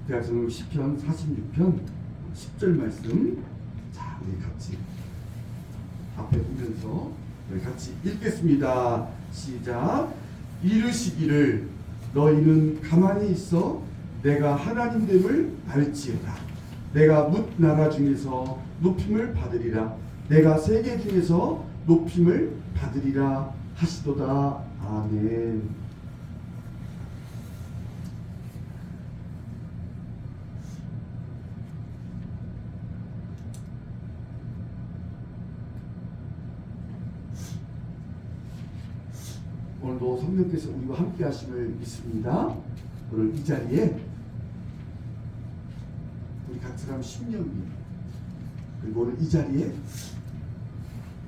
대학성경 시편 46편 10절 말씀. 자, 우리 같이 앞에 보면서 우리 같이 읽겠습니다. 시작. 이르시기를 너희는 가만히 있어 내가 하나님됨을 알지어다. 내가 뭇 나라 중에서 높임을 받으리라. 내가 세계 중에서 높임을 받으리라 하시도다. 아멘. 오늘도 성령께서 우리와 함께 하심을 믿습니다. 오늘 이 자리에 우리 각 사람 심령이, 그리고 오늘 이 자리에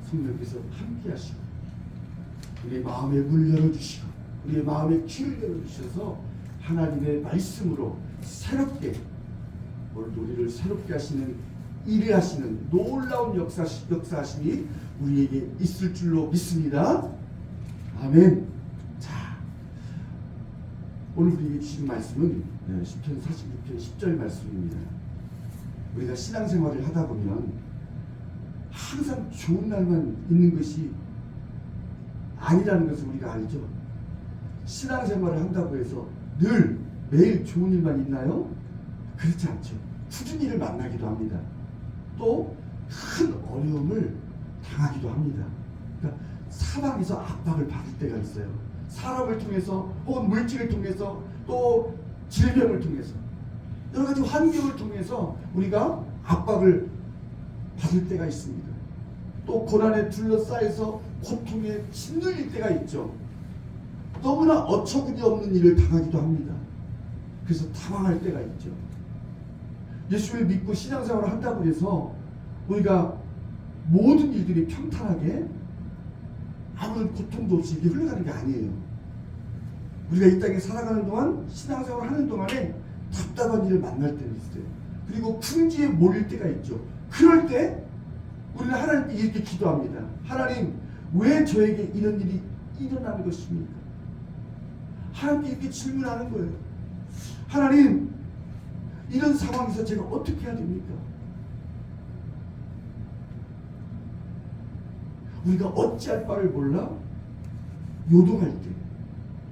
성령께서 함께 하시고 우리의 마음의 문을 열어주시고 우리의 마음의 귀를 열어주셔서 하나님의 말씀으로 새롭게 오늘도 우리를 새롭게 하시는, 일하시는 놀라운 역사하심이 우리에게 있을 줄로 믿습니다. 아멘. 자, 오늘 우리에게 주신 말씀은 시편 46편 10절 말씀입니다. 우리가 신앙생활을 하다 보면 항상 좋은 날만 있는 것이 아니라는 것을 우리가 알죠. 신앙생활을 한다고 해서 늘 매일 좋은 일만 있나요? 그렇지 않죠. 굳은 일을 만나기도 합니다. 또 큰 어려움을 당하기도 합니다. 그러니까 사방에서 압박을 받을 때가 있어요. 사람을 통해서 혹은 물질을 통해서 또 질병을 통해서 여러 가지 환경을 통해서 우리가 압박을 받을 때가 있습니다. 또 고난에 둘러싸여서 고통에 짓눌릴 때가 있죠. 너무나 어처구니 없는 일을 당하기도 합니다. 그래서 당황할 때가 있죠. 예수를 믿고 신앙생활을 한다고 해서 우리가 모든 일들이 평탄하게 아무런 고통도 없이 이게 흘러가는 게 아니에요. 우리가 이 땅에 살아가는 동안, 신앙생활을 하는 동안에 답답한 일을 만날 때는 있어요. 그리고 궁지에 몰릴 때가 있죠. 그럴 때 우리는 하나님께 이렇게 기도합니다. 하나님, 왜 저에게 이런 일이 일어나는 것입니까? 하나님께 이렇게 질문하는 거예요. 하나님, 이런 상황에서 제가 어떻게 해야 됩니까? 우리가 어찌할 바를 몰라 요동할 때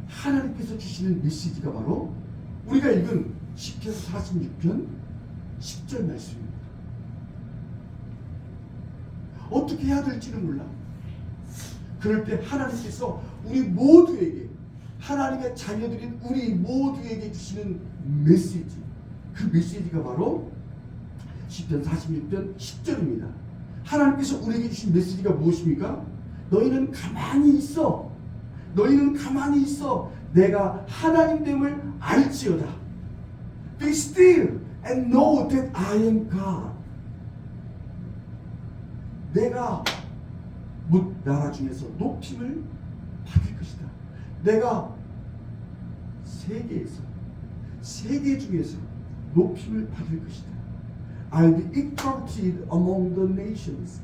하나님께서 주시는 메시지가 바로 우리가 읽은 시편 46편 10절 말씀입니다. 어떻게 해야 될지는 몰라. 그럴 때 하나님께서 우리 모두에게, 하나님의 자녀들인 우리 모두에게 주시는 메시지, 그 메시지가 바로 시편 46편 10절입니다. 하나님께서 우리에게 주신 메시지가 무엇입니까? 너희는 가만히 있어. 너희는 가만히 있어. 내가 하나님됨을 알지어다. Be still and know that I am God. 내가 뭇 나라 중에서 높임을 받을 것이다. 내가 세계 중에서 높임을 받을 것이다. I'll be exalted among the nations.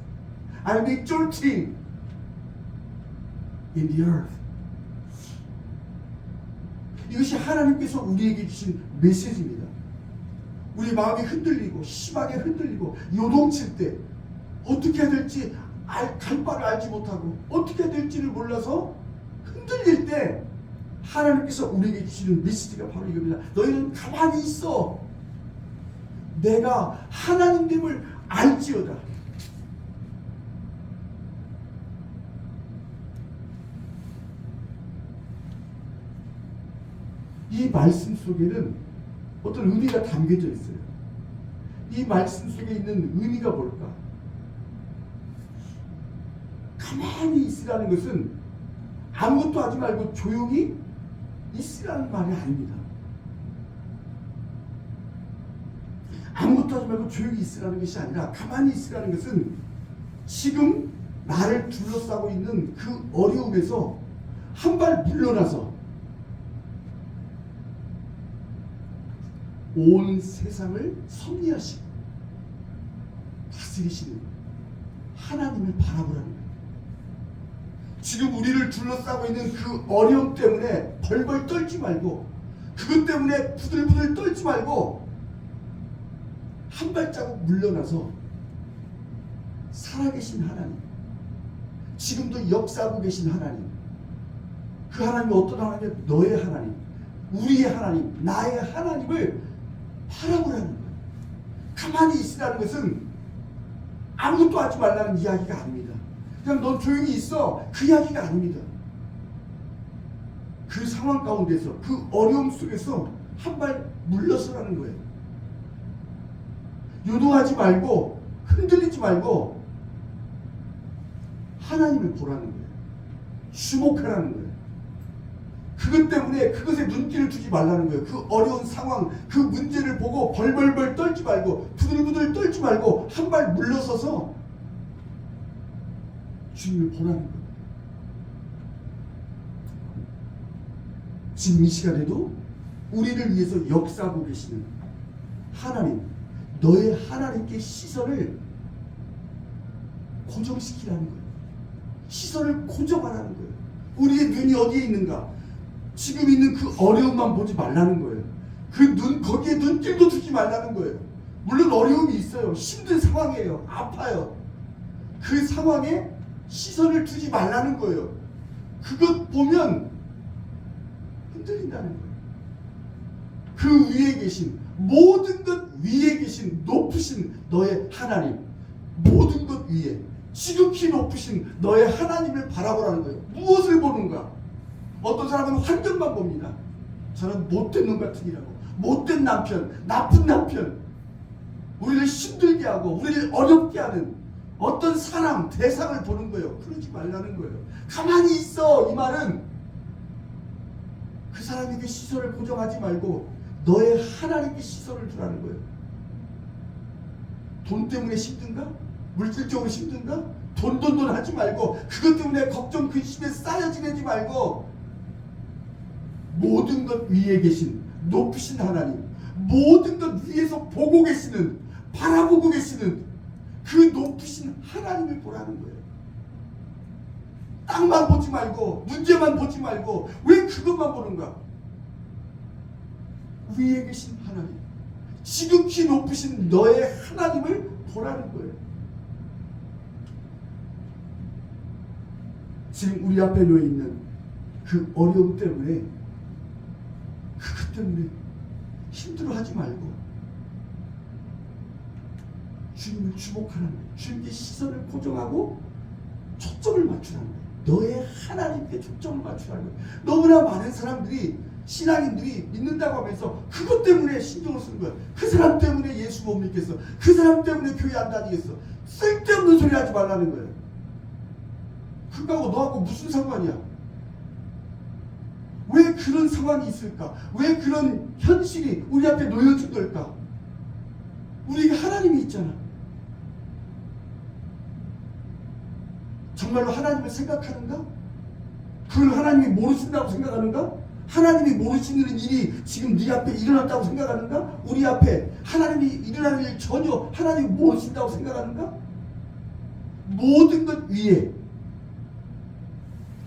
I'll be exalted in the earth. 이것이 하나님께서 우리에게 주신 메시지입니다. 우리 마음이 흔들리고 심하게 흔들리고 요동칠 때 어떻게 해야 될지 갈 바를 알지 못하고 어떻게 해야 될지를 몰라서 흔들릴 때 하나님께서 우리에게 주시는 메시지가 바로 이겁니다. 너희는 가만히 있어. 내가 하나님됨을 알지어다. 이 말씀 속에는 어떤 의미가 담겨져 있어요. 이 말씀 속에 있는 의미가 뭘까? 가만히 있으라는 것은 아무것도 하지 말고 조용히 있으라는 말이 아닙니다. 아무것도 하지 말고 조용히 있으라는 것이 아니라 가만히 있으라는 것은 지금 나를 둘러싸고 있는 그 어려움에서 한 발 물러나서 온 세상을 섭리하시고 다스리시는 하나님을 바라보라는 거예요. 지금 우리를 둘러싸고 있는 그 어려움 때문에 벌벌 떨지 말고, 그것 때문에 부들부들 떨지 말고 발자국 물러나서 살아계신 하나님, 지금도 역사하고 계신 하나님, 그 하나님이 어떤 하나님이에요? 너의 하나님, 우리의 하나님, 나의 하나님을 바라보라는 거예요. 가만히 있으라는 것은 아무것도 하지 말라는 이야기가 아닙니다. 그냥 넌 조용히 있어, 그 이야기가 아닙니다. 그 상황 가운데서, 그 어려움 속에서 한 발 물러서라는 거예요. 요동하지 말고 흔들리지 말고 하나님을 보라는 거예요. 주목하라는 거예요. 그것 때문에 그것에 눈길을 두지 말라는 거예요. 그 어려운 상황, 그 문제를 보고 벌벌벌 떨지 말고 부들부들 떨지 말고 한 발 물러서서 주님을 보라는 거예요. 지금 이 시간에도 우리를 위해서 역사하고 계시는 하나님, 너의 하나님께 시선을 고정시키라는 거예요. 시선을 고정하라는 거예요. 우리의 눈이 어디에 있는가? 지금 있는 그 어려움만 보지 말라는 거예요. 거기에 눈길도 두지 말라는 거예요. 물론 어려움이 있어요. 힘든 상황이에요. 아파요. 그 상황에 시선을 두지 말라는 거예요. 그것 보면 흔들린다는 거예요. 그 위에 계신, 모든 것 위에 계신 높으신 너의 하나님, 모든 것 위에 지극히 높으신 너의 하나님을 바라보라는 거예요. 무엇을 보는가? 어떤 사람은 환경만 봅니다. 저는 못된 놈 같으니라고, 못된 남편, 나쁜 남편, 우리를 힘들게 하고 우리를 어렵게 하는 어떤 사람, 대상을 보는 거예요. 그러지 말라는 거예요. 가만히 있어. 이 말은 그 사람에게 시선을 고정하지 말고 너의 하나님께 시선을 두라는 거예요. 돈 때문에 힘든가? 물질적으로 힘든가? 돈 하지 말고 그것 때문에 걱정 근심에 쌓여 지내지 말고 모든 것 위에 계신 높으신 하나님, 모든 것 위에서 보고 계시는, 바라보고 계시는 그 높으신 하나님을 보라는 거예요. 땅만 보지 말고 문제만 보지 말고 왜 그것만 보는가? 위에 계신 하나님, 지극히 높으신 너의 하나님을 보라는 거예요. 지금 우리 앞에 놓여 있는 그 어려움 때문에, 그것 때문에 힘들어하지 말고 주님을 주목하라는 거예요. 주님께 시선을 고정하고 초점을 맞추라는 거예요. 너의 하나님께 초점을 맞추라는 거예요. 너무나 많은 사람들이, 신앙인들이 믿는다고 하면서 그것 때문에 신경을 쓰는 거예요. 그 사람 때문에 예수 못 믿겠어. 그 사람 때문에 교회 안 다니겠어. 쓸데없는 소리 하지 말라는 거예요. 그거하고 너하고 무슨 상관이야? 왜 그런 상황이 있을까? 왜 그런 현실이 우리 앞에 놓여진 걸까? 우리에게 하나님이 있잖아. 정말로 하나님을 생각하는가? 그걸 하나님이 모르신다고 생각하는가? 하나님이 모르시는 일이 지금 네 앞에 일어났다고 생각하는가? 우리 앞에 하나님이 일어나는 일 전혀 하나님이 모르신다고 생각하는가? 모든 것 위에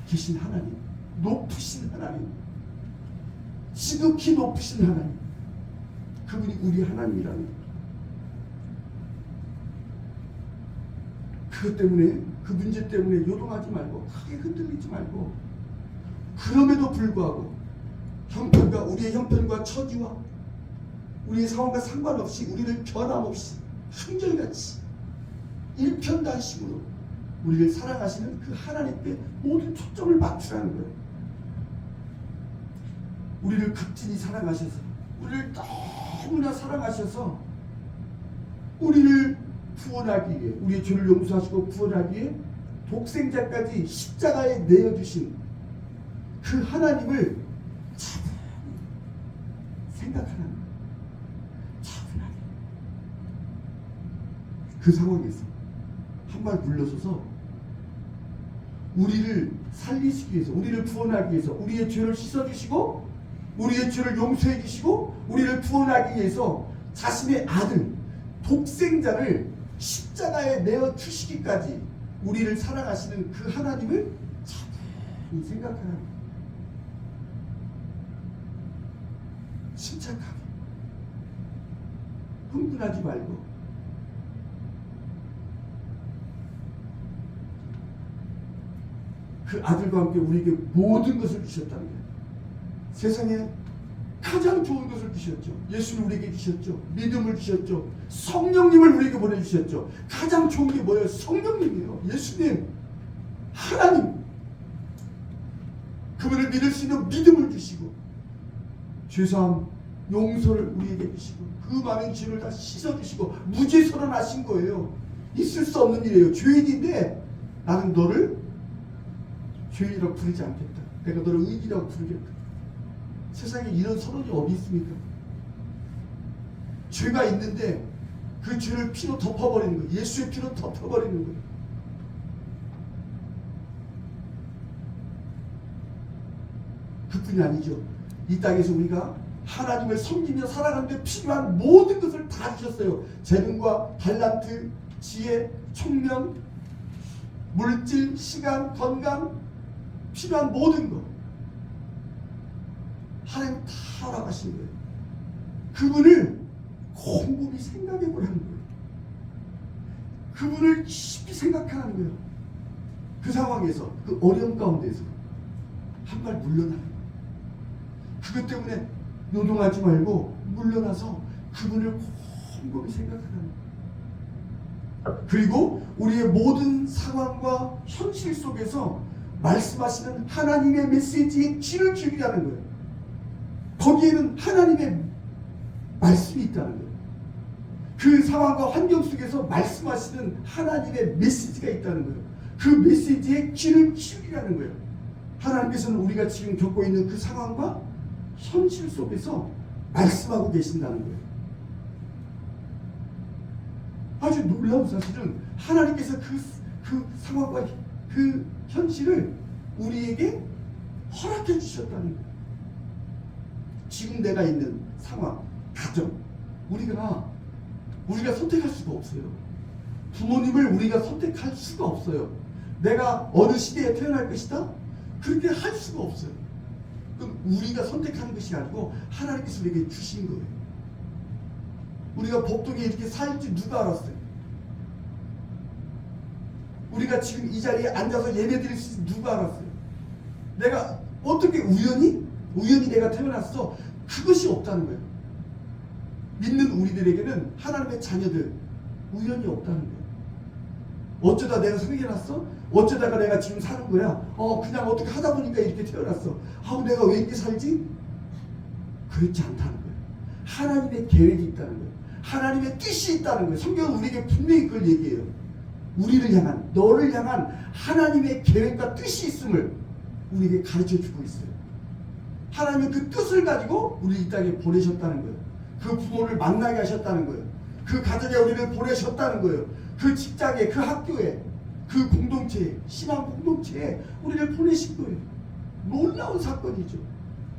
계신 하나님, 높으신 하나님, 지극히 높으신 하나님, 그분이 우리 하나님이라는 거예요. 그것 때문에, 그 문제 때문에 요동하지 말고, 크게 흔들리지 말고, 그럼에도 불구하고 형편과, 우리의 형편과 처지와 우리의 상황과 상관없이 우리를 변함없이 한결같이 일편단심으로 우리를 사랑하시는 그 하나님께 모든 초점을 맞추라는 거예요. 우리를 극진히 사랑하셔서, 우리를 너무나 사랑하셔서 우리를 구원하기 위해, 우리의 죄를 용서하시고 구원하기 위해 독생자까지 십자가에 내어주신 그 하나님을 차분히 생각하는 거예요. 차분하게. 그 상황에서 한 발 물러서서 우리를 살리시기 위해서, 우리를 구원하기 위해서, 우리의 죄를 씻어주시고 우리의 죄를 용서해 주시고 우리를 구원하기 위해서 자신의 아들 독생자를 십자가에 내어 주시기까지 우리를 사랑하시는 그 하나님을 차분히 생각하는 거예요. 침착하게, 흥분하지 말고 그 아들과 함께 우리에게 모든 것을 주셨다는 거예요. 세상에 가장 좋은 것을 주셨죠. 예수를 우리에게 주셨죠. 믿음을 주셨죠. 성령님을 우리에게 보내주셨죠. 가장 좋은 게 뭐예요? 성령님이에요. 예수님, 하나님, 그분을 믿을 수 있는 믿음을 주시고 죄사함, 용서를 우리에게 주시고 그 많은 죄를 다 씻어주시고 무죄 선언하신 거예요. 있을 수 없는 일이에요. 죄인인데 나는 너를 죄인이라고 부르지 않겠다. 내가 너를 의인이라고 부르겠다. 세상에 이런 선언이 어디 있습니까? 죄가 있는데 그 죄를 피로 덮어버리는 거예요. 예수의 피로 덮어버리는 거예요. 그뿐이 아니죠. 이 땅에서 우리가 하나님을 섬기며 살아가는데 필요한 모든 것을 다 주셨어요. 재능과 달란트, 지혜, 총명, 물질, 시간, 건강, 필요한 모든 것 하나님 다 알아가신 거예요. 그분을 곰곰이 생각해 보라는 거예요. 그분을 깊이 생각하는 거예요. 그 상황에서, 그 어려움 가운데서 한 발 물러나는 거예요. 그것 때문에 노동하지 말고 물러나서 그분을 곰곰이 생각하는 거예요. 그리고 우리의 모든 상황과 현실 속에서 말씀하시는 하나님의 메시지에 귀를 기울이라는 거예요. 거기에는 하나님의 말씀이 있다는 거예요. 그 상황과 환경 속에서 말씀하시는 하나님의 메시지가 있다는 거예요. 그 메시지에 귀를 기울이라는 거예요. 하나님께서는 우리가 지금 겪고 있는 그 상황과 현실 속에서 말씀하고 계신다는 거예요. 아주 놀라운 사실은 하나님께서 그 상황과 그 현실을 우리에게 허락해 주셨다는 거예요. 지금 내가 있는 상황, 가정, 우리가 선택할 수가 없어요. 부모님을 우리가 선택할 수가 없어요. 내가 어느 시대에 태어날 것이다? 그렇게 할 수가 없어요. 그럼 우리가 선택하는 것이 아니고 하나님께서 우리에게 주신 거예요. 우리가 복동에 이렇게 살지 누가 알았어요? 우리가 지금 이 자리에 앉아서 예배드릴 수 있는 누가 알았어요? 내가 어떻게 우연히 내가 태어났어? 그것이 없다는 거예요. 믿는 우리들에게는 하나님의 자녀들 우연이 없다는 거예요. 어쩌다 내가 생겨났어? 어쩌다가 내가 지금 사는 거야? 그냥 어떻게 하다 보니까 이렇게 태어났어. 내가 왜 이렇게 살지? 그렇지 않다는 거예요. 하나님의 계획이 있다는 거예요. 하나님의 뜻이 있다는 거예요. 성경은 우리에게 분명히 그걸 얘기해요. 우리를 향한, 너를 향한 하나님의 계획과 뜻이 있음을 우리에게 가르쳐주고 있어요. 하나님은 그 뜻을 가지고 우리 이 땅에 보내셨다는 거예요. 그 부모를 만나게 하셨다는 거예요. 그 가정에 우리를 보내셨다는 거예요. 그 직장에, 그 학교에, 그 공동체에, 신앙 공동체에 우리를 보내신 거예요. 놀라운 사건이죠.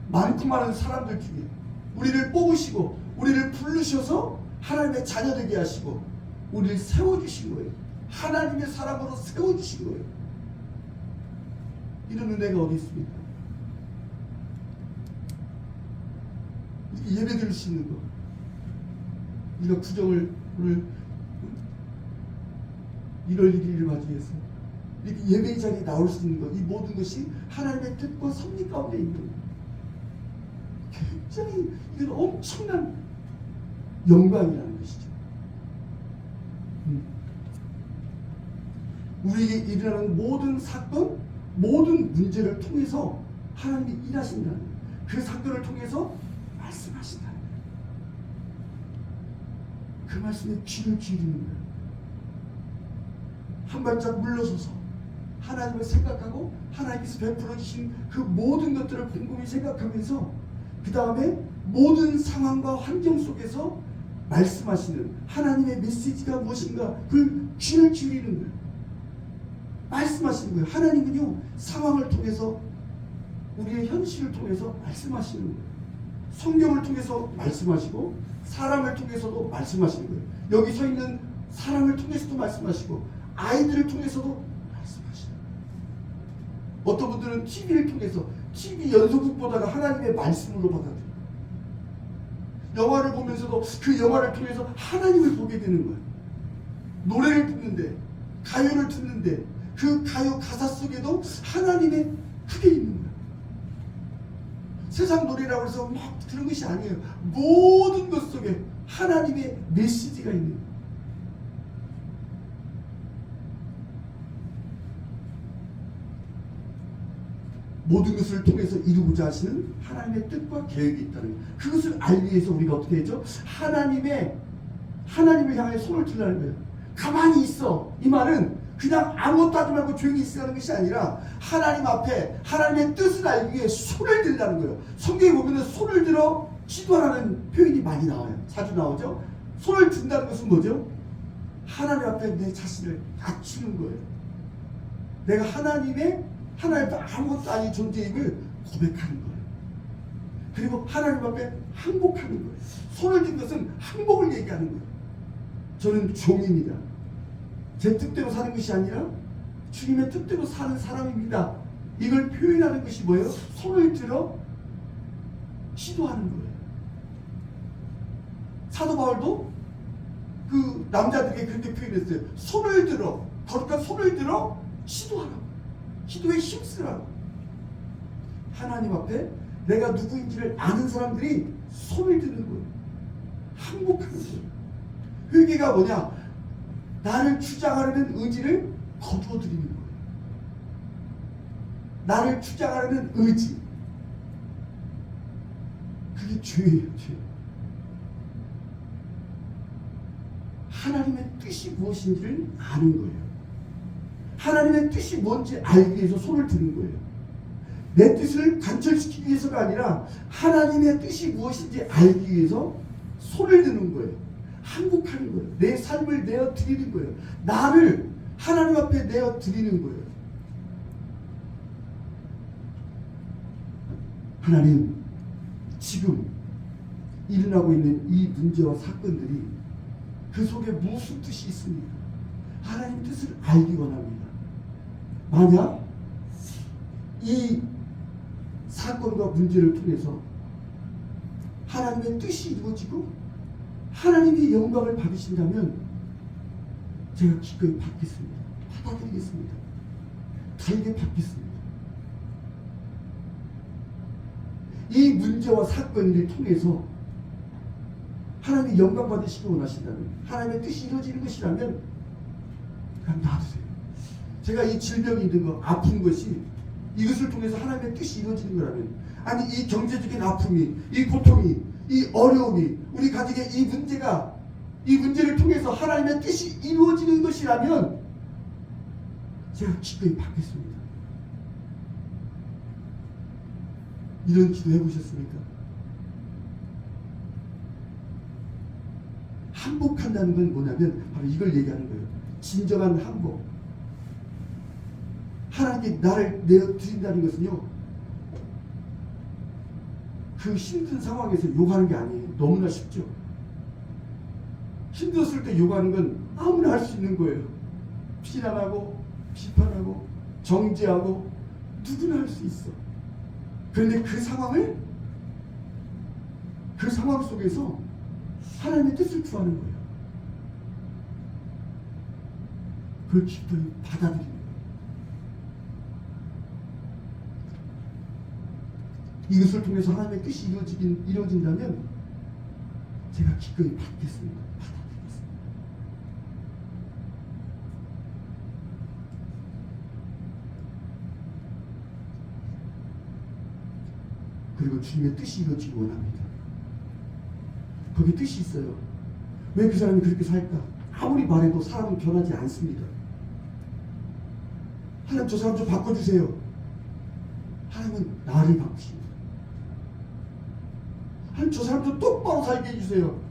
많고 많은 사람들 중에 우리를 뽑으시고 우리를 부르셔서 하나님의 자녀 되게 하시고 우리를 세워주신 거예요. 하나님의 사람으로 세워주신 거예요. 이런 은혜가 어디 있습니까? 이렇게 예배 드릴 수 있는 거, 우리가 구정을 오늘 1월 1일을 맞이해서 이렇게 예배의 자리에 나올 수 있는 것, 이 모든 것이 하나님의 뜻과 섭리 가운데 있는 거예요. 굉장히 이건 엄청난 영광이라는 것이죠. 우리에게 일어나는 모든 사건, 모든 문제를 통해서 하나님이 일하신다는 거예요. 그 사건을 통해서 말씀하신다는 거예요. 그 말씀에 귀를 기울이는 거예요. 한 발짝 물러서서 하나님을 생각하고 하나님께서 베풀어 주신 그 모든 것들을 곰곰이 생각하면서 그 다음에 모든 상황과 환경 속에서 말씀하시는 하나님의 메시지가 무엇인가 그 귀를 기울이는 거예요. 말씀하시는 거예요. 하나님은요, 상황을 통해서 우리의 현실을 통해서 말씀하시는 거예요. 성경을 통해서 말씀하시고 사람을 통해서도 말씀하시는 거예요. 여기 서 있는 사람을 통해서도 말씀하시고 아이들을 통해서도 말씀하시는 거예요. 어떤 분들은 TV를 통해서 TV 연속극 보다가 하나님의 말씀으로 받아들여요. 영화를 보면서도 그 영화를 통해서 하나님을 보게 되는 거예요. 노래를 듣는데, 가요를 듣는데 그 가요 가사 속에도 하나님의 그게 있는 거야. 세상 노래라고 해서 막 그런 것이 아니에요. 모든 것 속에 하나님의 메시지가 있는 거야. 모든 것을 통해서 이루고자 하시는 하나님의 뜻과 계획이 있다는 거예요. 그것을 알기 위해서 우리가 어떻게 해야죠? 하나님을 향해 손을 들라는 거예요. 가만히 있어. 이 말은 그냥 아무것도 하지 말고 조용히 있으라는 것이 아니라 하나님 앞에 하나님의 뜻을 알기 위해 손을 들라는 거예요. 성경에 보면 손을 들어 기도하라는 표현이 많이 나와요. 자주 나오죠. 손을 든다는 것은 뭐죠? 하나님 앞에 내 자신을 낮추는 거예요. 내가 하나님의 아무것도 아닌 존재임을 고백하는 거예요. 그리고 하나님 앞에 항복하는 거예요. 손을 든 것은 항복을 얘기하는 거예요. 저는 종입니다. 제 뜻대로 사는 것이 아니라 주님의 뜻대로 사는 사람입니다. 이걸 표현하는 것이 뭐예요? 손을 들어 기도하는 거예요. 사도 바울도 그 남자들에게 그렇게 표현했어요. 손을 들어, 거룩한 손을 들어 기도하라고. 기도에 힘쓰라고. 하나님 앞에 내가 누구인지를 아는 사람들이 손을 드는 거예요. 항복하는 거예요. 회개가 뭐냐? 나를 주장하려는 의지를 거두어드리는 거예요. 나를 주장하려는 의지. 그게 죄예요, 죄. 하나님의 뜻이 무엇인지를 아는 거예요. 하나님의 뜻이 뭔지 알기 위해서 손을 드는 거예요. 내 뜻을 관철시키기 위해서가 아니라 하나님의 뜻이 무엇인지 알기 위해서 손을 드는 거예요. 항복하는 거예요. 내 삶을 내어 드리는 거예요. 나를 하나님 앞에 내어 드리는 거예요. 하나님, 지금 일어나고 있는 이 문제와 사건들이 그 속에 무슨 뜻이 있습니까? 하나님 뜻을 알기 원합니다. 만약 이 사건과 문제를 통해서 하나님의 뜻이 이루어지고 하나님이 영광을 받으신다면 제가 기꺼이 받겠습니다. 받아들이겠습니다. 달게 받겠습니다. 이 문제와 사건을 통해서 하나님의 영광 받으시기 원하신다면, 하나님의 뜻이 이루어지는 것이라면 그냥 놔두세요. 제가 이 질병이 있는 거, 아픈 것이 이것을 통해서 하나님의 뜻이 이루어지는 거라면, 아니 이 경제적인 아픔이, 이 고통이, 이 어려움이, 우리 가족의 이 문제를 통해서 하나님의 뜻이 이루어지는 것이라면 제가 기꺼이 받겠습니다. 이런 기도 해보셨습니까? 항복한다는 건 뭐냐면 바로 이걸 얘기하는 거예요. 진정한 항복. 하나님께 나를 내어드린다는 것은요, 그 힘든 상황에서 욕하는 게 아니에요. 너무나 쉽죠. 힘들었을 때 욕하는 건 아무나 할 수 있는 거예요. 비난하고 비판하고 정죄하고 누구나 할 수 있어. 그런데 그 상황 속에서 하나님의 뜻을 구하는 거예요. 그걸 기꺼이 받아들이는 거예요. 이것을 통해서 하나님의 뜻이 이루어진다면 제가 기꺼이 받겠습니다. 받아들이겠습니다. 그리고 주님의 뜻이 이루어지기 원합니다. 거기 뜻이 있어요. 왜 그 사람이 그렇게 살까? 아무리 말해도 사람은 변하지 않습니다. 하나님, 저 사람 좀 바꿔주세요. 하나님은 나를 바꾸십니다. 하나님, 저 사람 좀 똑바로 살게 해주세요.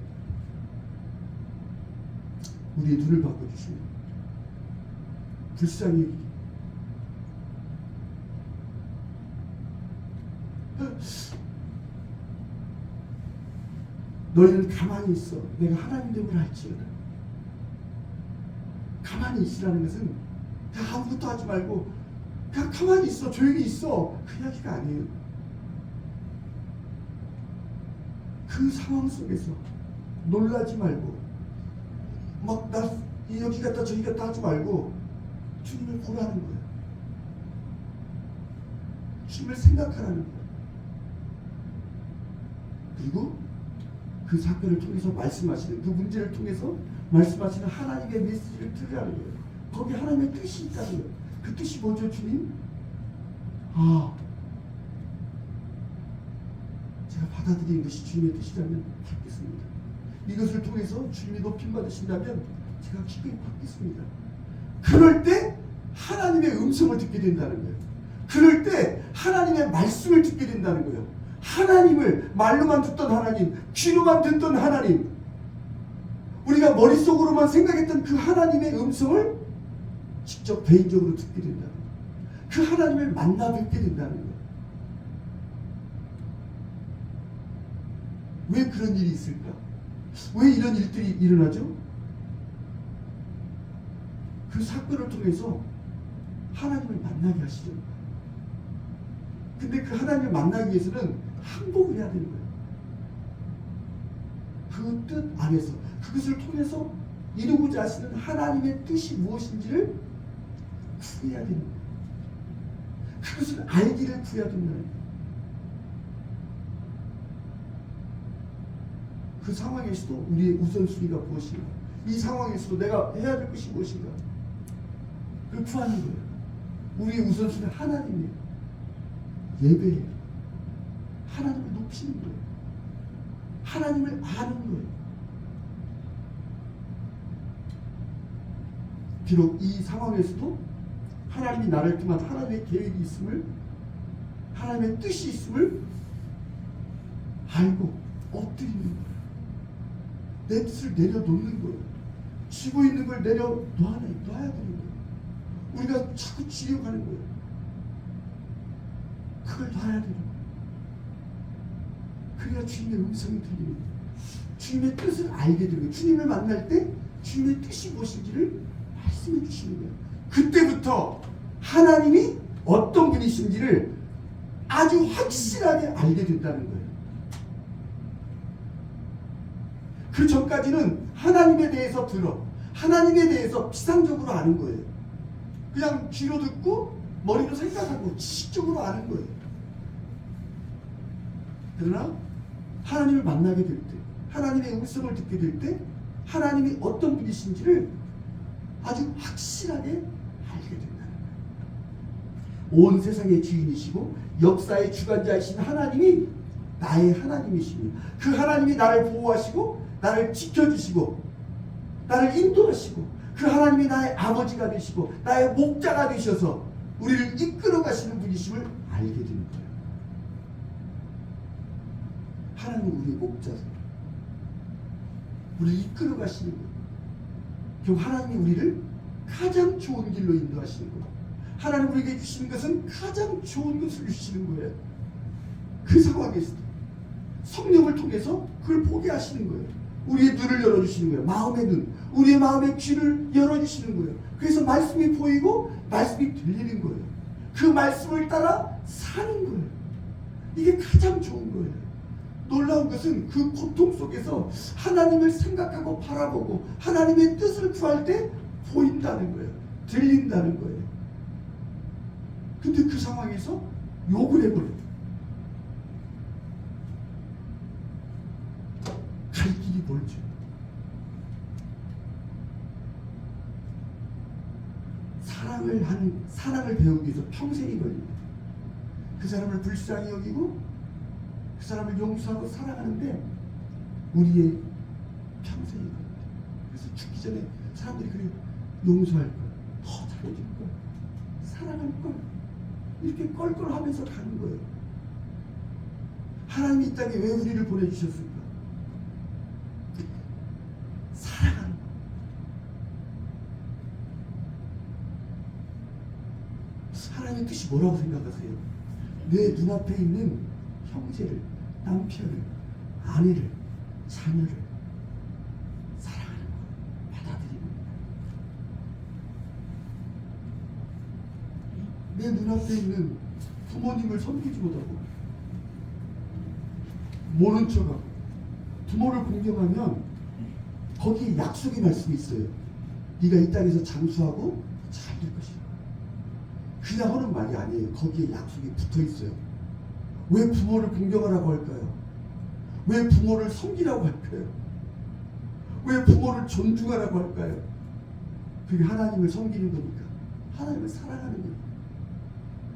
우리의 눈을 바꿔주십니다. 불쌍히 너희는 가만히 있어. 내가 하나님됨을 알지어다. 가만히 있으라는 것은 그냥 아무것도 하지 말고 그냥 가만히 있어. 조용히 있어. 그 이야기가 아니에요. 그 상황 속에서 놀라지 말고 막 나 여기 갔다 저기 갔다 하지 말고 주님을 보라는 거예요. 주님을 생각하라는 거예요. 그리고 그 사건을 통해서 말씀하시는, 그 문제를 통해서 말씀하시는 하나님의 메시지를 들으라는 거예요. 거기 하나님의 뜻이 있다는 거예요. 그 뜻이 뭐죠, 주님? 제가 받아들이는 것이 주님의 뜻이라면 받겠습니다. 이것을 통해서 주님이 높임 받으신다면 제가 기꺼이 받겠습니다. 그럴 때 하나님의 음성을 듣게 된다는 거예요. 그럴 때 하나님의 말씀을 듣게 된다는 거예요. 하나님을 말로만 듣던 하나님, 귀로만 듣던 하나님, 우리가 머릿속으로만 생각했던 그 하나님의 음성을 직접 개인적으로 듣게 된다는 거예요. 그 하나님을 만나 뵙게 된다는 거예요. 왜 그런 일이 있을까? 왜 이런 일들이 일어나죠? 그 사건을 통해서 하나님을 만나게 하시죠. 근데 그 하나님을 만나기 위해서는 항복을 해야 되는 거예요. 그 뜻 안에서, 그것을 통해서 이루고자 하시는 하나님의 뜻이 무엇인지를 구해야 되는 거예요. 그것을 알기를 구해야 된다는 거예요. 그 상황에서도 우리의 우선순위가 무엇인가, 이 상황에서도 내가 해야 될 것이 무엇인가, 그걸 구하는 거예요. 우리의 우선순위는 하나님이에요. 예배예요. 하나님을 높이는 거예요. 하나님을 아는 거예요. 비록 이 상황에서도 하나님이 나를 통한 하나님의 계획이 있음을, 하나님의 뜻이 있음을 알고 엎드리는 거예요. 내 뜻을 내려놓는 거예요. 쥐고 있는 걸 내려놔야 되는 거예요. 우리가 자꾸 쥐려고 하는 거예요. 그걸 놔야 되는 거예요. 그래야 주님의 음성이 들리는 거예요. 주님의 뜻을 알게 되는 거예요. 주님을 만날 때 주님의 뜻이 무엇인지를 말씀해 주시는 거예요. 그때부터 하나님이 어떤 분이신지를 아주 확실하게 알게 된다는 거예요. 그 전까지는 하나님에 대해서 들어, 하나님에 대해서 피상적으로 아는 거예요. 그냥 귀로 듣고 머리로 생각하고 지식적으로 아는 거예요. 그러나 하나님을 만나게 될 때, 하나님의 음성을 듣게 될 때 하나님이 어떤 분이신지를 아주 확실하게 알게 된다는 거예요. 온 세상의 주인이시고 역사의 주관자이신 하나님이 나의 하나님이십니다. 그 하나님이 나를 보호하시고 나를 지켜주시고 나를 인도하시고, 그 하나님이 나의 아버지가 되시고 나의 목자가 되셔서 우리를 이끌어 가시는 분이심을 알게 되는 거예요. 하나님은 우리의 목자세요. 우리를 이끌어 가시는 거예요. 결국 하나님이 우리를 가장 좋은 길로 인도하시는 거예요. 하나님 우리에게 주시는 것은 가장 좋은 것을 주시는 거예요. 그 상황에서 성령을 통해서 그걸 보게 하시는 거예요. 우리의 눈을 열어주시는 거예요. 마음의 눈, 우리의 마음의 귀를 열어주시는 거예요. 그래서 말씀이 보이고 말씀이 들리는 거예요. 그 말씀을 따라 사는 거예요. 이게 가장 좋은 거예요. 놀라운 것은 그 고통 속에서 하나님을 생각하고 바라보고 하나님의 뜻을 구할 때 보인다는 거예요. 들린다는 거예요. 근데 그 상황에서 욕을 해버려요. 갈 길이 멀죠. 사랑을 배우기 위해서 평생이 걸립니다. 그 사람을 불쌍히 여기고 그 사람을 용서하고 사랑하는데 우리의 평생이 걸립니다. 그래서 죽기 전에 사람들이 그래요. 용서할 걸, 더 잘해줄 걸, 사랑할 걸, 이렇게 껄껄하면서 가는 거예요. 하나님이 이 땅에 왜 우리를 보내주셨을까? 사랑하는 거. 하나님의 뜻이 뭐라고 생각하세요? 내 눈앞에 있는 형제를, 남편을, 아내를, 자녀를 사랑하는 거, 받아들이는 거. 내 눈앞에 있는 부모님을 섬기지 못하고 모른 척하고 부모를 공경하면 거기에 약속의 말씀이 있어요. 네가 이 땅에서 장수하고 잘 될 것이다. 그냥 하는 말이 아니에요. 거기에 약속이 붙어 있어요. 왜 부모를 공경하라고 할까요? 왜 부모를 섬기라고 할까요? 왜 부모를 존중하라고 할까요? 그게 하나님을 섬기는 거니까. 하나님을 사랑하는 거예요.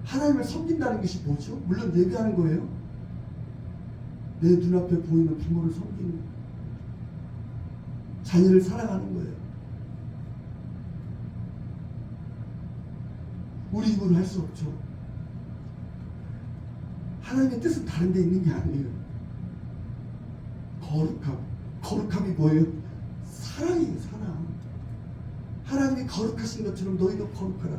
하나님을 섬긴다는 것이 뭐죠? 물론 예배하는 거예요. 내 눈앞에 보이는 부모를 섬기는 거예요. 자녀를 사랑하는 거예요. 우리 입으로 할 수 없죠. 하나님의 뜻은 다른 데 있는 게 아니에요. 거룩함이 뭐예요? 사랑이에요. 사랑. 하나님이 거룩하신 것처럼 너희도 거룩하라.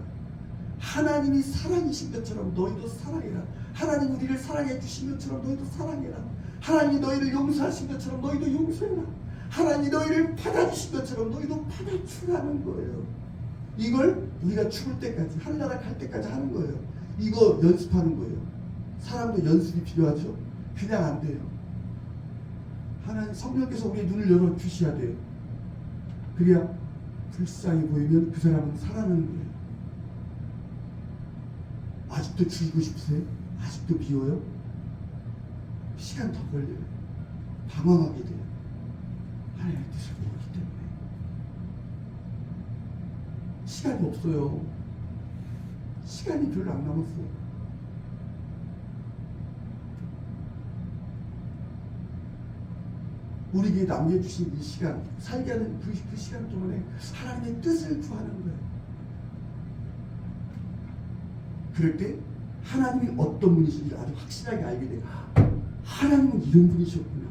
하나님이 사랑이신 것처럼 너희도 사랑해라. 하나님 우리를 사랑해 주신 것처럼 너희도 사랑해라. 하나님이 너희를 용서하신 것처럼 너희도 용서해라. 하나님이 너희를 받아주신 것처럼 너희도 받아주라는 거예요. 이걸 우리가 죽을 때까지, 하늘나라 갈 때까지 하는 거예요. 이거 연습하는 거예요. 사람도 연습이 필요하죠. 그냥 안 돼요. 하나님 성령께서 우리의 눈을 열어주셔야 돼요. 그래야 불쌍히 보이면 그 사람은 살아나는 거예요. 아직도 죽이고 싶으세요? 아직도 비워요? 시간 더 걸려요. 방황하게 돼요. 하나님의 뜻을 모르기 때문에. 시간이 없어요. 시간이 별로 안 남았어요. 우리에게 남겨주신 이 시간, 살게 하는 그 시간 동안에 하나님의 뜻을 구하는 거예요. 그럴 때 하나님이 어떤 분이신지 아주 확실하게 알게 돼요. 하나님은 이런 분이셨구나.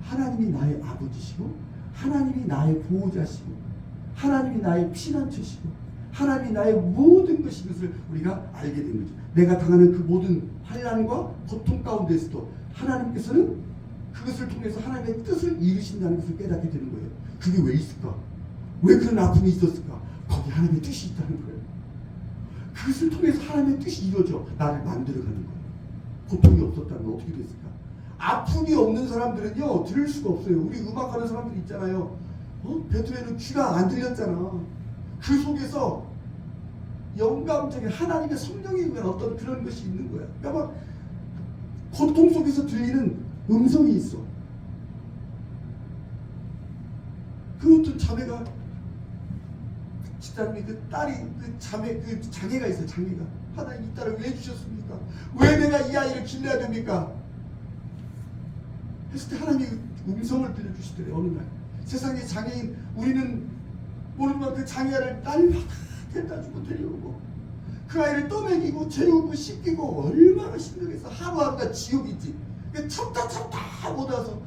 하나님이 나의 아버지시고, 하나님이 나의 보호자시고, 하나님이 나의 피난처시고, 하나님이 나의 모든 것인 것을 우리가 알게 된 거죠. 내가 당하는 그 모든 환난과 고통 가운데서도 하나님께서는 그것을 통해서 하나님의 뜻을 이루신다는 것을 깨닫게 되는 거예요. 그게 왜 있을까? 왜 그런 아픔이 있었을까? 거기 하나님의 뜻이 있다는 거예요. 그것을 통해서 하나님의 뜻이 이루어져 나를 만들어가는 거예요. 고통이 없었다면 어떻게 됐을까? 아픔이 없는 사람들은요 들을 수가 없어요. 우리 음악하는 사람들 있잖아요. 베토벤은 귀가 안 들렸잖아. 그 속에서 영감적인 하나님의 성령에 의한 어떤 그런 것이 있는 거야. 그러니까 막 고통 속에서 들리는 음성이 있어. 그 어떤 자매가 집사님이 그 딸이 그 자매 그 장애가 있어. 장애가 하나님 이 딸을 왜 주셨습니까? 왜 내가 이 아이를 길러야 됩니까? 했을 때 하나님이 음성을 들려주시더래. 어느 날 세상에 장애인 우리는 모르지만 그 장애를 딸마다 데려다 주고 데려오고 그 아이를 떠먹이고 재우고 씻기고 얼마나 힘들겠어. 하루하루가 지옥이지. 참다 못 와서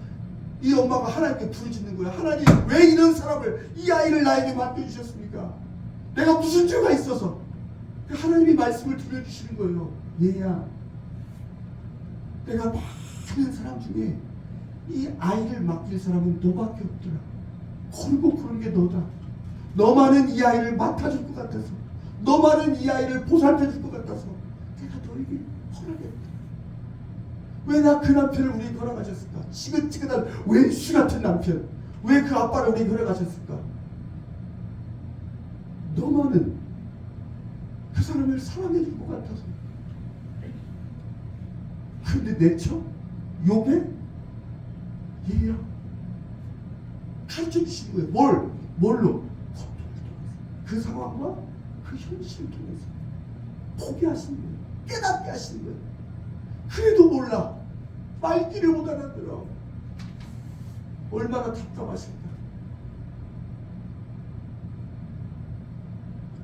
이 엄마가 하나님께 부르짖는 거야. 하나님 왜 이런 사람을 이 아이를 나에게 맡겨주셨습니까? 내가 무슨 죄가 있어서. 하나님이 말씀을 들려주시는 거예요. 얘야 내가 많은 사람 중에 이 아이를 맡길 사람은 너밖에 없더라. 골고 그런 게 너다. 너만은 이 아이를 맡아줄 것 같아서, 너만은 이 아이를 보살펴줄 것 같아서 내가 너에게 허락했다. 왜 나 그 남편을 우리에게 허락하셨을까? 지긋지긋한 왼수 같은 남편, 왜 그 아빠를 우리에게 허락하셨을까? 너만은 그 사람을 사랑해줄 것 같아서. 근데 내처 요게 얘야 가르쳐주신 거예요. 뭘로? 그 상황과 그 현실을 통해서 포기하시는 거예요. 깨닫게 하시는 거예요. 그래도 몰라. 말귀를 못 알아들어. 얼마나 답답하실까.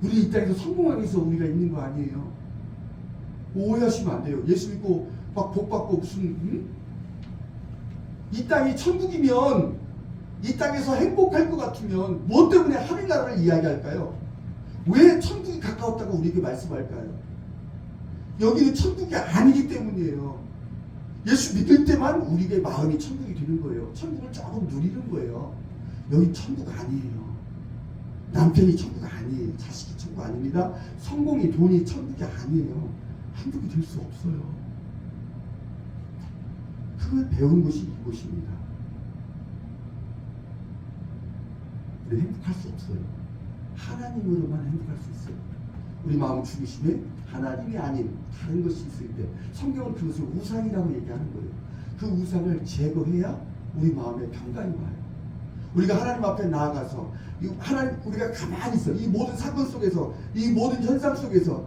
우리 이 땅에서 성공하기 위해서 우리가 있는 거 아니에요. 오해하시면 안 돼요. 예수 믿고 막 복 받고 무슨 이 땅이 천국이면, 이 땅에서 행복할 것 같으면 뭐 때문에 하늘나라를 이야기할까요? 왜 천국이 가까웠다고 우리에게 말씀할까요? 여기는 천국이 아니기 때문이에요. 예수 믿을 때만 우리에게 마음이 천국이 되는 거예요. 천국을 조금 누리는 거예요. 여기 천국 아니에요. 남편이 천국 아니에요. 자식이 천국 아닙니다. 성공이, 돈이 천국이 아니에요. 천국이 될 수 없어요. 그걸 배운 곳이 이곳입니다. 우리 행복할 수 없어요. 하나님으로만 행복할 수 있어요. 우리 마음 중심에 하나님이 아닌 다른 것이 있을 때 성경은 그것을 우상이라고 얘기하는 거예요. 그 우상을 제거해야 우리 마음에 평강이 와요. 우리가 하나님 앞에 나아가서 하나님, 우리가 가만히 있어. 이 모든 사건 속에서, 이 모든 현상 속에서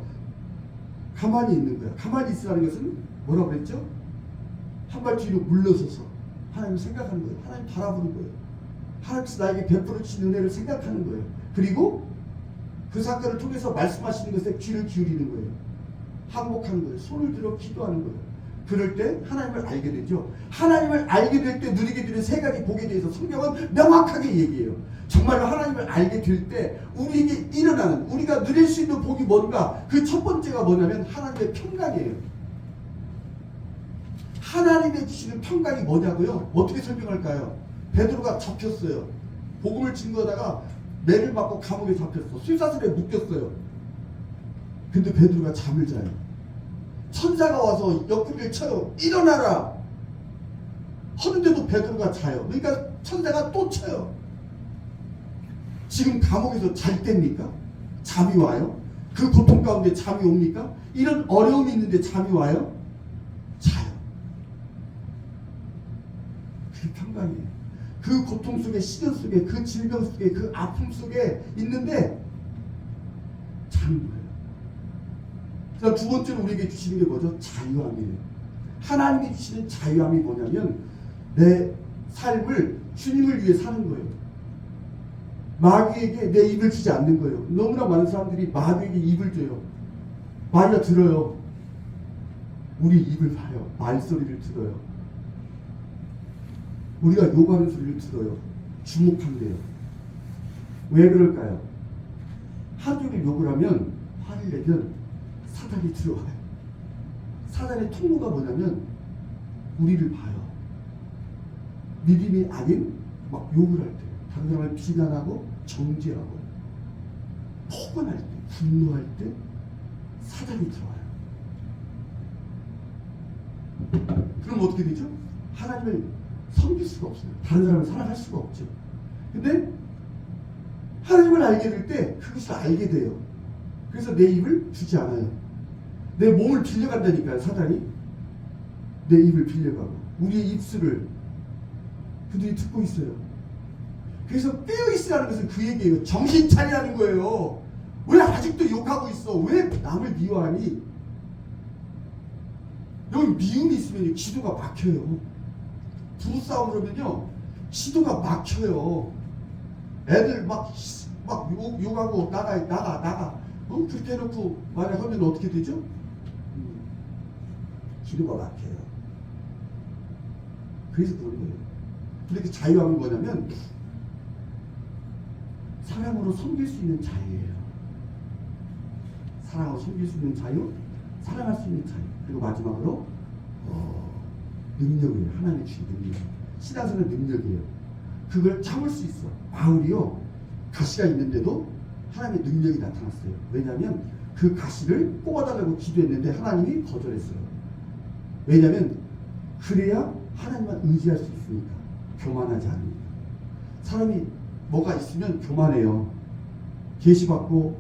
가만히 있는 거야. 가만히 있으라는 것은 뭐라고 그랬죠? 한 발 뒤로 물러서서 하나님 생각하는 거예요. 하나님 바라보는 거예요. 하나님께서 나에게 베풀어 주신 은혜를 생각하는 거예요. 그리고 그 사건을 통해서 말씀하시는 것에 귀를 기울이는 거예요. 항복하는 거예요. 손을 들어 기도하는 거예요. 그럴 때 하나님을 알게 되죠. 하나님을 알게 될 때 누리게 되는 세 가지 복에 대해서 성경은 명확하게 얘기해요. 정말로 하나님을 알게 될 때 우리에게 일어나는, 우리가 누릴 수 있는 복이 뭔가, 그 첫 번째가 뭐냐면 하나님의 평강이에요. 하나님의 주시는 평강이 뭐냐고요? 어떻게 설명할까요? 베드로가 잡혔어요. 복음을 증거하다가 매를 맞고 감옥에 잡혔어. 쇠사슬에 묶였어요. 근데 베드로가 잠을 자요. 천사가 와서 옆구리를 쳐요. 일어나라 하는데도 베드로가 자요. 그러니까 천사가 또 쳐요. 지금 감옥에서 잘 때입니까? 잠이 와요? 그 고통 가운데 잠이 옵니까? 이런 어려움이 있는데 잠이 와요? 자요. 그게 평강이에요. 그 고통 속에, 시련 속에, 그 질병 속에, 그 아픔 속에 있는데 자는 거예요. 자, 두 번째로 우리에게 주시는 게 뭐죠? 자유함이에요. 하나님이 주시는 자유함이 뭐냐면 내 삶을 주님을 위해 사는 거예요. 마귀에게 내 입을 주지 않는 거예요. 너무나 많은 사람들이 마귀에게 입을 줘요. 마귀가 들어요. 우리 입을 봐요. 말소리를 들어요. 우리가 욕하는 소리를 들어요. 주목한대요. 왜 그럴까요? 하루 종일 욕을 하면, 화를 내면 사단이 들어와요. 사단의 통로가 뭐냐면 우리를 봐요. 믿음이 아닌 막 욕을 할 때, 다른 사람을 비난하고 정죄하고 포근할 때, 분노할 때 사단이 들어와요. 그럼 어떻게 되죠? 하나님을 섬길 수가 없어요. 다른 사람을 사랑할 수가 없죠. 근데 하나님을 알게 될 때 그것을 알게 돼요. 그래서 내 입을 주지 않아요. 내 몸을 빌려간다니까요. 사단이 내 입을 빌려가고 우리의 입술을 그들이 듣고 있어요. 그래서 깨어있으라는 것은 그 얘기예요. 정신 차리라는 거예요. 왜 아직도 욕하고 있어? 왜 남을 미워하니? 여기 미움이 있으면 기도가 막혀요. 부부싸움을 하면요 기도가 막혀요. 애들 막 욕하고 나가 그렇게 해놓고 만약 하면 어떻게 되죠? 기도가 막혀요. 그래서 그런 거예요. 그렇게 자유함은 뭐냐면 사랑으로 섬길 수 있는 자유예요. 사랑으로 섬길 수 있는 자유, 사랑할 수 있는 자유. 그리고 마지막으로 능력이에요. 하나님의 주신 능력. 신앙생활 능력이에요. 그걸 참을 수 있어. 바울이요 가시가 있는데도 하나님의 능력이 나타났어요. 왜냐하면 그 가시를 뽑아달라고 기도했는데 하나님이 거절했어요. 왜냐하면 그래야 하나님만 의지할 수 있으니까. 교만하지 않으니까. 사람이 뭐가 있으면 교만해요. 계시받고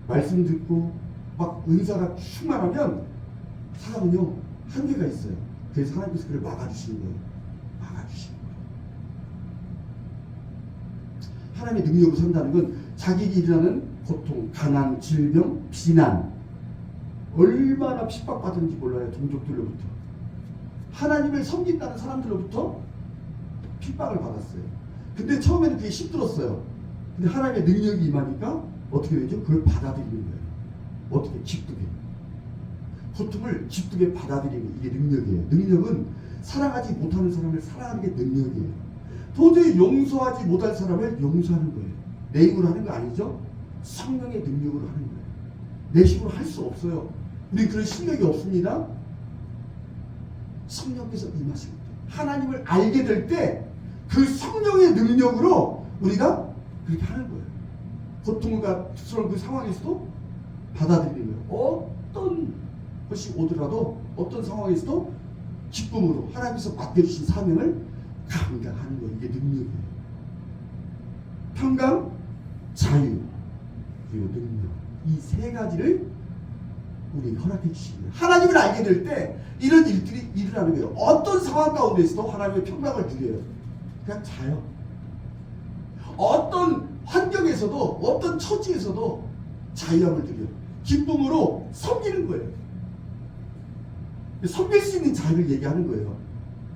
말씀 듣고 막 은사가 충만하면 사람은요 한계가 있어요. 그래서 하나님께서 그를 막아주시는 거예요. 막아주시는 거예요. 하나님의 능력으로 산다는 건 자기에게 일어나는 고통, 가난, 질병, 비난 얼마나 핍박받은지 몰라요. 동족들로부터. 하나님을 섬긴다는 사람들로부터 핍박을 받았어요. 근데 처음에는 그게 힘들었어요. 근데 하나님의 능력이 임하니까 어떻게 되죠? 그걸 받아들이는 거예요. 어떻게? 기쁘게. 고통을 기쁘게 받아들이는 이게 능력이에요. 능력은 사랑하지 못하는 사람을 사랑하는 게 능력이에요. 도저히 용서하지 못할 사람을 용서하는 거예요. 내 힘으로 하는 거 아니죠? 성령의 능력으로 하는 거예요. 내 힘으로 할 수 없어요. 우리 그런 실력이 없습니다. 성령께서 임하실 때, 하나님을 알게 될 때 그 성령의 능력으로 우리가 그렇게 하는 거예요. 고통과 그 상황에서도 받아들이는 거예요. 어떤 것이 오더라도 어떤 상황에서도 기쁨으로 하나님께서 맡겨주신 사명을 감당하는 거예요. 이게 능력이에요. 평강, 자유, 그리고 능력. 이 세 가지를 우리 허락해 주십니다. 하나님을 알게 될 때 이런 일들이 일어나는 거예요. 어떤 상황 가운데서도 하나님의 평강을 누려요. 그냥 자요. 어떤 환경에서도, 어떤 처지에서도 자유함을 누려요. 기쁨으로 섬기는 거예요. 섬길 수 있는 자유를 얘기하는 거예요.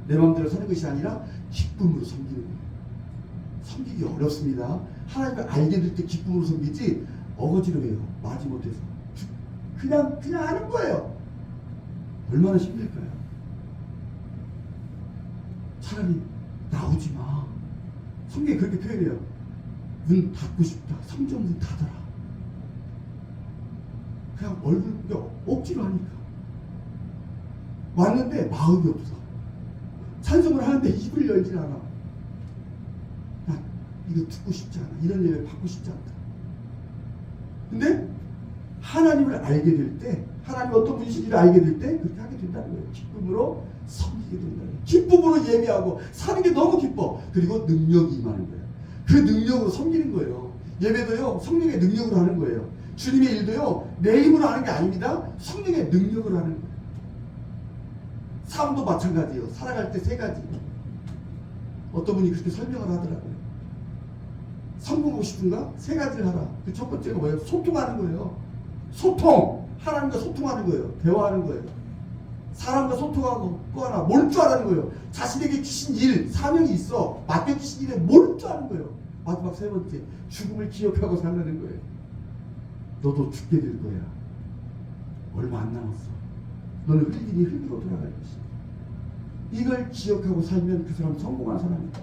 내 마음대로 사는 것이 아니라 기쁨으로 섬기는 거예요. 섬기기 어렵습니다. 하나님을 알게 될 때 기쁨으로 섬기지 어거지로 해요. 마지못해서 그냥 하는 거예요. 얼마나 힘들까요? 차라리 나오지 마. 성경에 그렇게 표현해요. 문 닫고 싶다. 성전 문 닫아라. 그냥 얼굴 억지로 하니까. 왔는데 마음이 없어. 찬송을 하는데 입을 열질 않아. 나 이거 듣고 싶지 않아. 이런 예배 받고 싶지 않다. 근데 하나님을 알게 될 때, 하나님 어떤 분이신지를 알게 될 때 그렇게 하게 된다는 거예요. 기쁨으로 섬기게 된다는 거예요. 기쁨으로 예배하고 사는 게 너무 기뻐. 그리고 능력이 임하는 거예요. 그 능력으로 섬기는 거예요. 예배도요, 성령의 능력으로 하는 거예요. 주님의 일도요, 내 힘으로 하는 게 아닙니다. 성령의 능력으로 하는 거예요. 삶도 마찬가지예요. 살아갈 때 세 가지. 어떤 분이 그렇게 설명을 하더라고요. 성공하고 싶은가? 세 가지를 하라. 그 첫 번째가 뭐예요? 소통하는 거예요. 소통! 하나님과 소통하는 거예요. 대화하는 거예요. 사람과 소통하고 또 하나 몰두하라는 거예요. 자신에게 주신 일, 사명이 있어. 맡겨주신 일에 몰두하는 거예요. 마지막 세 번째, 죽음을 기억하고 살라는 거예요. 너도 죽게 될 거야. 얼마 안 남았어. 너는 흙이니 흙으로 돌아갈 것이다. 이걸 기억하고 살면 그 사람 성공한 사람이다.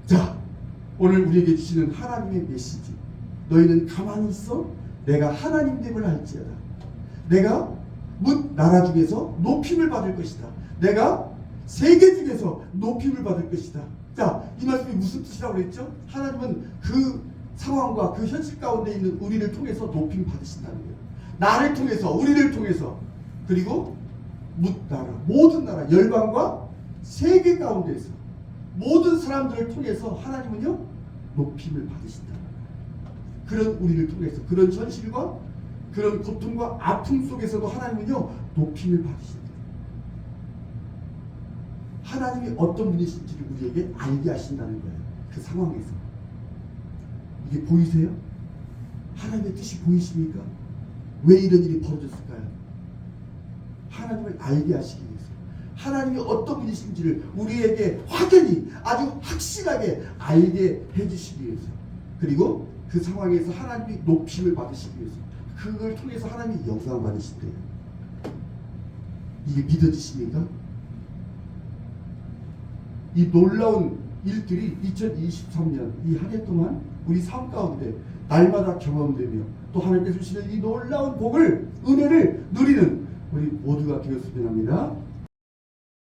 자, 오늘 우리에게 주시는 하나님의 메시지. 너희는 가만히 있어. 내가 하나님됨을 알지어다. 내가 뭇 나라 중에서 높임을 받을 것이다. 내가 세계 중에서 높임을 받을 것이다. 자, 이 말씀이 무슨 뜻이라고 그랬죠? 하나님은 그 상황과 그 현실 가운데 있는 우리를 통해서 높임 받으신다는 거예요. 나를 통해서, 우리를 통해서, 그리고 뭇 나라, 모든 나라, 열방과 세계 가운데서 모든 사람들을 통해서 하나님은요, 높임을 받으신다. 그런 우리를 통해서, 그런 현실과 그런 고통과 아픔 속에서도 하나님은요, 높임을 받으신다. 하나님이 어떤 분이신지를 우리에게 알게 하신다는 거예요. 그 상황에서. 이게 보이세요? 하나님의 뜻이 보이십니까? 왜 이런 일이 벌어졌을까요? 하나님을 알게 하시기 위해서. 하나님이 어떤 분이신지를 우리에게 확연히, 아주 확실하게 알게 해주시기 위해서. 그리고 그 상황에서 하나님이 높임을 받으시기 위해서. 그걸 통해서 하나님이 영광 받으신대요. 이게 믿어지십니까? 이 놀라운 일들이 2023년 이 한 해 동안 우리 삶 가운데 날마다 경험되며 또 하나님께서 주시는 이 놀라운 복을, 은혜를 누리는 우리 모두가 되었으면 합니다.